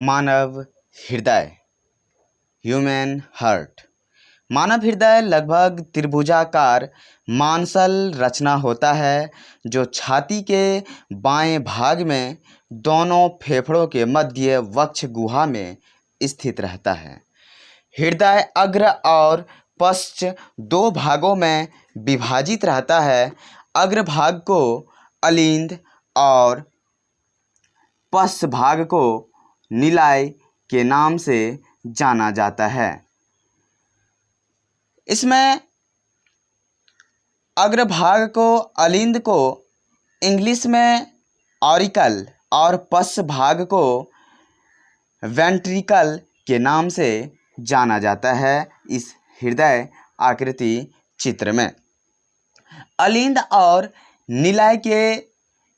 मानव हृदय, human heart. मानव हृदय लगभग त्रिभुजाकार मांसल रचना होता है जो छाती के बाएं भाग में दोनों फेफड़ों के मध्य वक्ष गुहा में स्थित रहता है। हृदय अग्र और पश्च दो भागों में विभाजित रहता है। अग्र भाग को अलिंद और पश्च भाग को निलाय के नाम से जाना जाता है। इसमें अग्रभाग को अलिंद को इंग्लिश में ऑरिकल और पश्च भाग को वेंट्रिकल के नाम से जाना जाता है। इस हृदय आकृति चित्र में अलिंद और निलाय के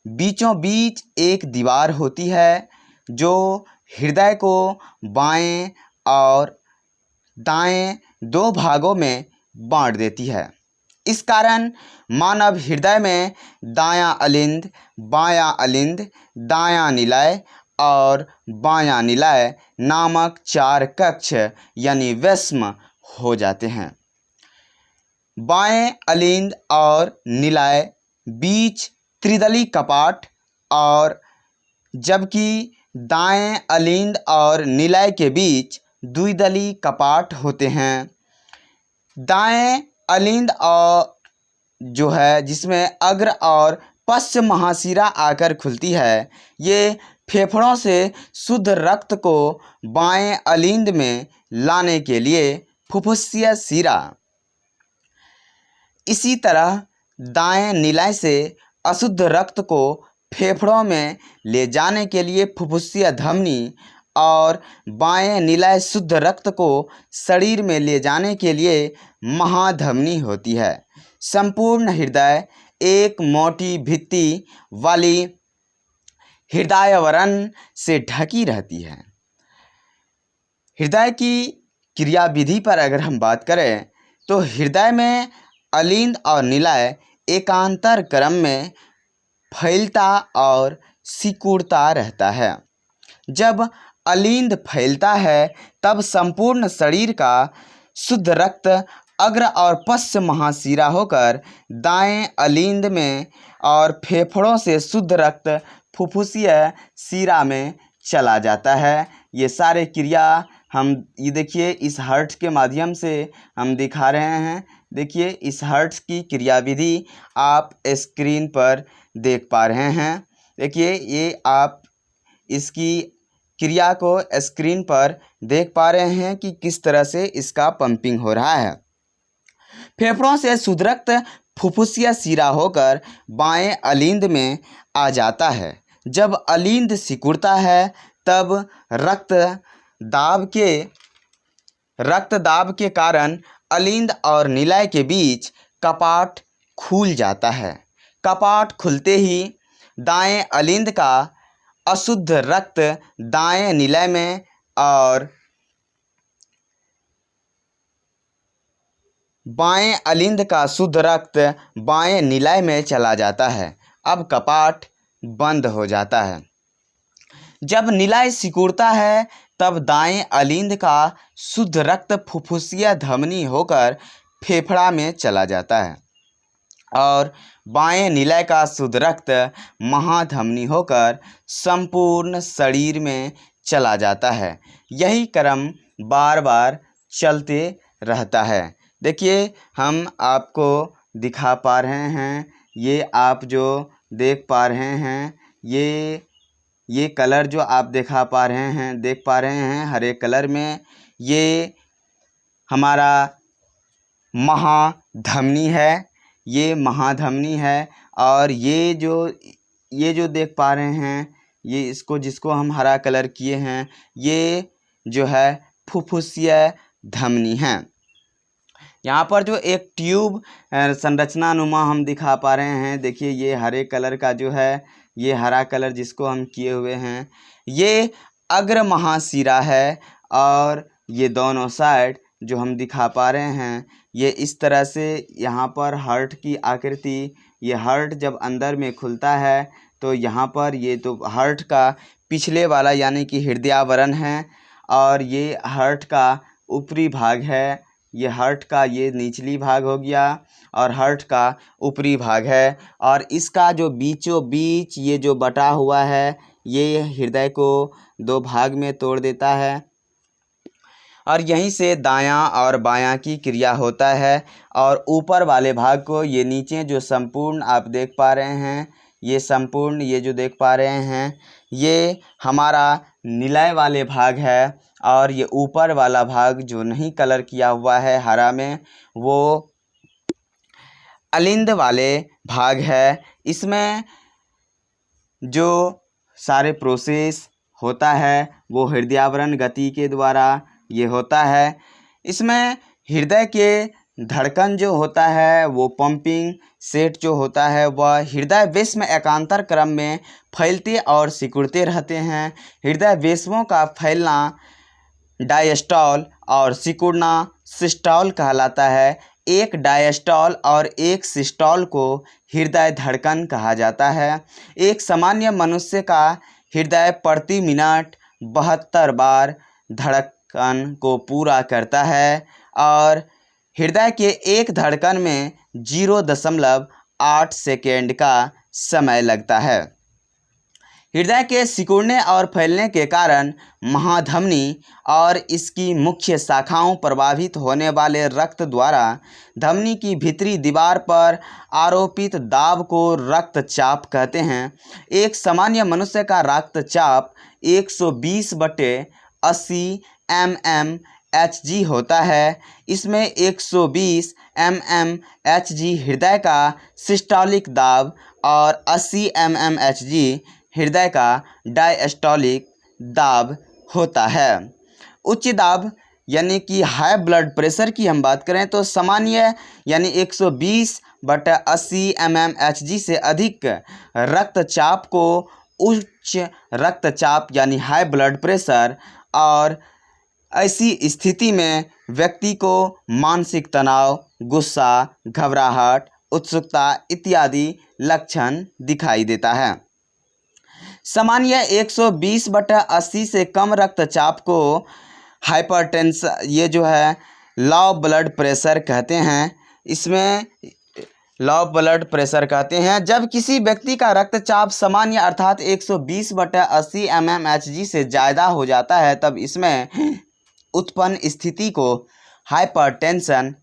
बीचों बीच एक दीवार होती है जो हृदय को बाएं और दाएं दो भागों में बांट देती है। इस कारण मानव हृदय में दायां अलिंद, बायां अलिंद, दायां निलय और बायां निलय नामक चार कक्ष यानी वैश्म हो जाते हैं। बाएं अलिंद और निलय बीच त्रिदली कपाट और जबकि दाएं अलिंद और निलय के बीच द्विदली कपाट होते हैं। दाएं अलिंद और जो है जिसमें अग्र और पश्च महाशिरा आकर खुलती है, ये फेफड़ों से शुद्ध रक्त को बाएं अलिंद में लाने के लिए फुफ्फुसीय शिरा, इसी तरह दाएं निलय से अशुद्ध रक्त को फेफड़ों में ले जाने के लिए फुफ्फुसीय धमनी और बाएं निलय शुद्ध रक्त को शरीर में ले जाने के लिए महाधमनी होती है। संपूर्ण हृदय एक मोटी भित्ति वाली हृदयावरण से ढकी रहती है। हृदय की क्रिया विधि पर अगर हम बात करें तो हृदय में अलिंद और निलय एकांतर क्रम में फैलता और सिकुड़ता रहता है। जब अलिंद फैलता है तब संपूर्ण शरीर का शुद्ध रक्त अग्र और पश्च महाशिरा होकर दाएं अलिंद में और फेफड़ों से शुद्ध रक्त फुफ्फुसीय शिरा में चला जाता है। ये सारे क्रिया हम ये देखिए इस हार्ट के माध्यम से हम दिखा रहे हैं। देखिए इस हार्ट की क्रियाविधि आप स्क्रीन पर देख पा रहे हैं। देखिए ये आप इसकी क्रिया को स्क्रीन पर देख पा रहे हैं कि किस तरह से इसका पंपिंग हो रहा है। फेफड़ों से शुद्ध रक्त फुफ्फुसीय शिरा होकर बाएं अलिंद में आ जाता है। जब अलिंद सिकुड़ता है तब रक्तदाब के कारण अलिंद और निलय के बीच कपाट खुल जाता है। कपाट खुलते ही दाएं अलिंद का अशुद्ध रक्त दाएं निलय में और बाएं अलिंद का शुद्ध रक्त बाएं निलय में चला जाता है। अब कपाट बंद हो जाता है। जब निलय सिकुड़ता है तब दाएं अलिंद का शुद्ध रक्त फुफ्फुसीय धमनी होकर फेफड़ा में चला जाता है और बाएं निलय का शुद्ध रक्त महाधमनी होकर संपूर्ण शरीर में चला जाता है। यही क्रम बार बार चलते रहता है। देखिए हम आपको दिखा पा रहे हैं, ये आप जो देख पा रहे हैं ये कलर जो आप देख पा रहे हैं हरे कलर में, ये हमारा महाधमनी है। ये महाधमनी है और ये जो देख पा रहे हैं ये जिसको हम हरा कलर किए हैं, ये जो है फुफ्फुसीय धमनी है। यहाँ पर जो एक ट्यूब संरचनानुमा हम दिखा पा रहे हैं। देखिए ये हरे कलर का जो है, ये हरा कलर जिसको हम किए हुए हैं, ये अग्र महाशिरा है और ये दोनों साइड जो हम दिखा पा रहे हैं ये इस तरह से यहाँ पर हार्ट की आकृति, ये हार्ट जब अंदर में खुलता है तो यहाँ पर ये तो हार्ट का पिछले वाला यानी कि हृदयावरण है, और ये हार्ट का ऊपरी भाग है। ये हार्ट का ये निचली भाग हो गया और हार्ट का ऊपरी भाग है, और इसका जो बीचों बीच ये जो बटा हुआ है ये हृदय को दो भाग में तोड़ देता है, और यहीं से दायां और बायां की क्रिया होता है। और ऊपर वाले भाग को ये नीचे जो संपूर्ण आप देख पा रहे हैं, ये संपूर्ण ये जो देख पा रहे हैं ये हमारा निलय वाले भाग है, और ये ऊपर वाला भाग जो नहीं कलर किया हुआ है हरा में वो अलिंद वाले भाग है। इसमें जो सारे प्रोसेस होता है वो हृदयावरण गति के द्वारा ये होता है। इसमें हृदय के धड़कन जो होता है वो पंपिंग सेट जो होता है वह हृदय वेश में एकांतर क्रम में फैलते और सिकुड़ते रहते हैं। हृदय वेशों का फैलना डायस्टॉल और सिकुड़ना सिस्टॉल कहलाता है। एक डायस्टॉल और एक सिस्टॉल को हृदय धड़कन कहा जाता है। एक सामान्य मनुष्य का हृदय प्रति मिनट 72 बार धड़कन को पूरा करता है, और हृदय के एक धड़कन में 0.8 सेकेंड का समय लगता है। हृदय के सिकुड़ने और फैलने के कारण महाधमनी और इसकी मुख्य शाखाओं प्रभावित होने वाले रक्त द्वारा धमनी की भीतरी दीवार पर आरोपित दाब को रक्तचाप कहते हैं। एक सामान्य मनुष्य का रक्तचाप 120/80 mmHg होता है। इसमें 120 mmHg हृदय का सिस्टोलिक दाब और 80 mmHg हृदय का डायस्टोलिक दाब होता है। उच्च दाब यानी कि हाई ब्लड प्रेशर की हम बात करें तो सामान्य यानी 120/80 mmHg से अधिक रक्तचाप को उच्च रक्तचाप यानी हाई ब्लड प्रेशर, और ऐसी स्थिति में व्यक्ति को मानसिक तनाव, गुस्सा, घबराहट, उत्सुकता इत्यादि लक्षण दिखाई देता है। सामान्य 120/80 से कम रक्तचाप को हाइपरटेंशन ये जो है लो ब्लड प्रेशर कहते हैं। इसमें लो ब्लड प्रेशर कहते हैं। जब किसी व्यक्ति का रक्तचाप सामान्य अर्थात 120/80 mmHg से ज़्यादा हो जाता है तब इसमें उत्पन्न स्थिति को हाइपरटेंशन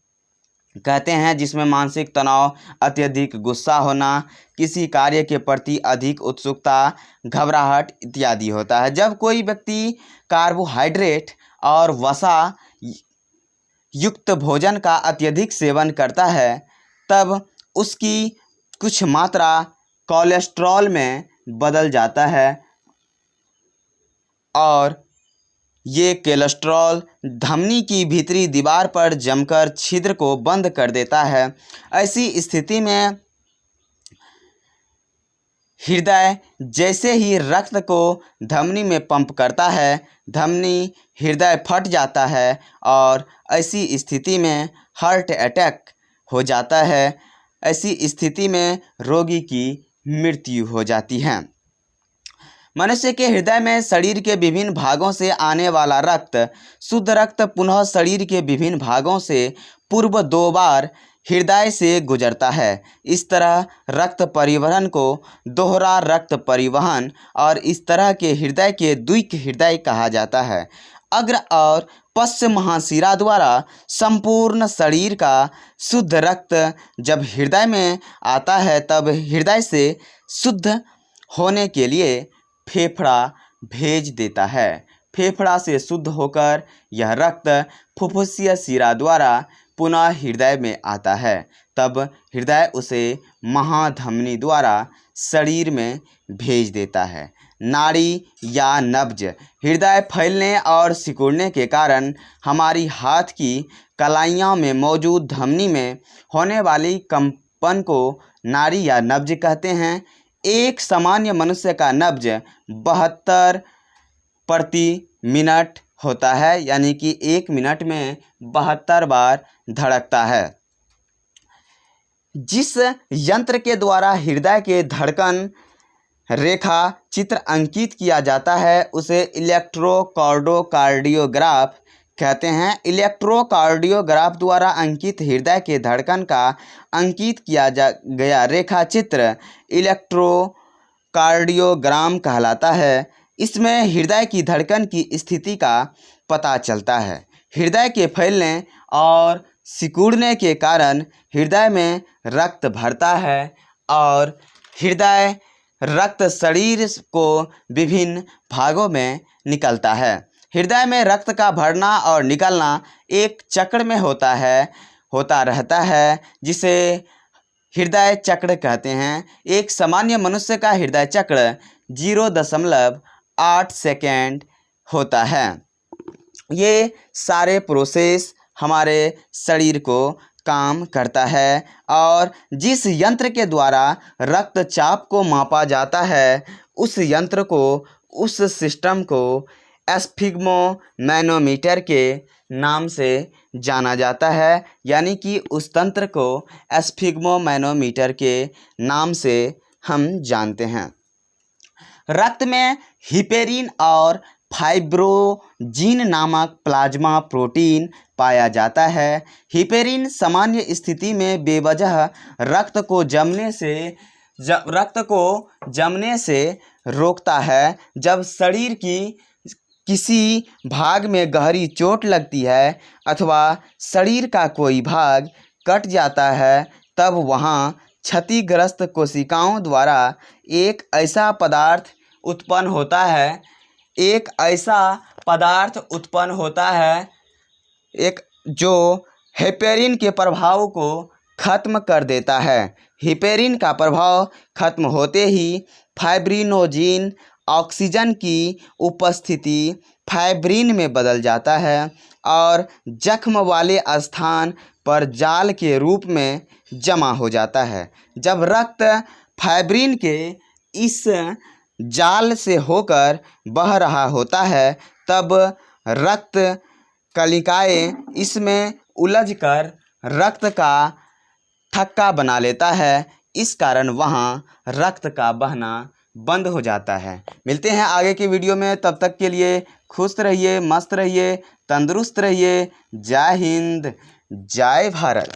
कहते हैं, जिसमें मानसिक तनाव, अत्यधिक गुस्सा होना, किसी कार्य के प्रति अधिक उत्सुकता, घबराहट इत्यादि होता है। जब कोई व्यक्ति कार्बोहाइड्रेट और वसा युक्त भोजन का अत्यधिक सेवन करता है तब उसकी कुछ मात्रा कोलेस्ट्रॉल में बदल जाता है, और ये कोलेस्ट्रॉल धमनी की भीतरी दीवार पर जमकर छिद्र को बंद कर देता है। ऐसी स्थिति में हृदय जैसे ही रक्त को धमनी में पंप करता है, धमनी हृदय फट जाता है, और ऐसी स्थिति में हार्ट अटैक हो जाता है। ऐसी स्थिति में रोगी की मृत्यु हो जाती है। मनुष्य के हृदय में शरीर के विभिन्न भागों से आने वाला रक्त, शुद्ध रक्त पुनः शरीर के विभिन्न भागों से पूर्व 2 बार हृदय से गुजरता है। इस तरह रक्त परिवहन को दोहरा रक्त परिवहन और इस तरह के हृदय के द्विक हृदय कहा जाता है। अग्र और पश्च महाशिरा द्वारा संपूर्ण शरीर का शुद्ध रक्त जब हृदय में आता है तब हृदय से शुद्ध होने के लिए फेफड़ा भेज देता है। फेफड़ा से शुद्ध होकर यह रक्त फुफ्फुसीय शिरा द्वारा पुनः हृदय में आता है, तब हृदय उसे महाधमनी द्वारा शरीर में भेज देता है। नाड़ी या नब्ज, हृदय फैलने और सिकुड़ने के कारण हमारी हाथ की कलाइयों में मौजूद धमनी में होने वाली कंपन को नाड़ी या नब्ज कहते हैं। एक सामान्य मनुष्य का नब्ज 72 प्रति मिनट होता है, यानी कि 1 मिनट में 72 बार धड़कता है। जिस यंत्र के द्वारा हृदय के धड़कन रेखा चित्र अंकित किया जाता है उसे इलेक्ट्रोकार्डियोग्राफ कहते हैं। इलेक्ट्रोकार्डियोग्राफ द्वारा अंकित हृदय के धड़कन का अंकित किया गया रेखा चित्र इलेक्ट्रोकार्डियोग्राम कहलाता है। इसमें हृदय की धड़कन की स्थिति का पता चलता है। हृदय के फैलने और सिकुड़ने के कारण हृदय में रक्त भरता है और हृदय रक्त शरीर को विभिन्न भागों में निकलता है। हृदय में रक्त का भरना और निकलना एक चक्र में होता रहता है, जिसे हृदय चक्र कहते हैं। एक सामान्य मनुष्य का हृदय चक्र 0.8 सेकेंड होता है। ये सारे प्रोसेस हमारे शरीर को काम करता है और जिस यंत्र के द्वारा रक्तचाप को मापा जाता है उस यंत्र को, उस सिस्टम को स्फिग्मोमैनोमीटर के नाम से जाना जाता है। यानी कि उस तंत्र को स्फिग्मोमैनोमीटर के नाम से हम जानते हैं। रक्त में हिपेरिन और फाइब्रोजिन नामक प्लाज्मा प्रोटीन पाया जाता है। हिपेरिन सामान्य स्थिति में बेवजह रक्त को जमने से रोकता है। जब शरीर की किसी भाग में गहरी चोट लगती है अथवा शरीर का कोई भाग कट जाता है, तब वहाँ क्षतिग्रस्त कोशिकाओं द्वारा एक ऐसा पदार्थ उत्पन्न होता है जो हेपेरिन के प्रभाव को खत्म कर देता है। हिपेरिन का प्रभाव खत्म होते ही फाइब्रिनोजिन ऑक्सीजन की उपस्थिति फाइब्रिन में बदल जाता है और जख्म वाले स्थान पर जाल के रूप में जमा हो जाता है। जब रक्त फाइब्रिन के इस जाल से होकर बह रहा होता है, तब रक्त कलिकाएं इसमें उलझकर रक्त का थक्का बना लेता है। इस कारण वहाँ रक्त का बहना बंद हो जाता है। मिलते हैं आगे के वीडियो में, तब तक के लिए खुश रहिए, मस्त रहिए, तंदुरुस्त रहिए। जय हिंद, जय भारत।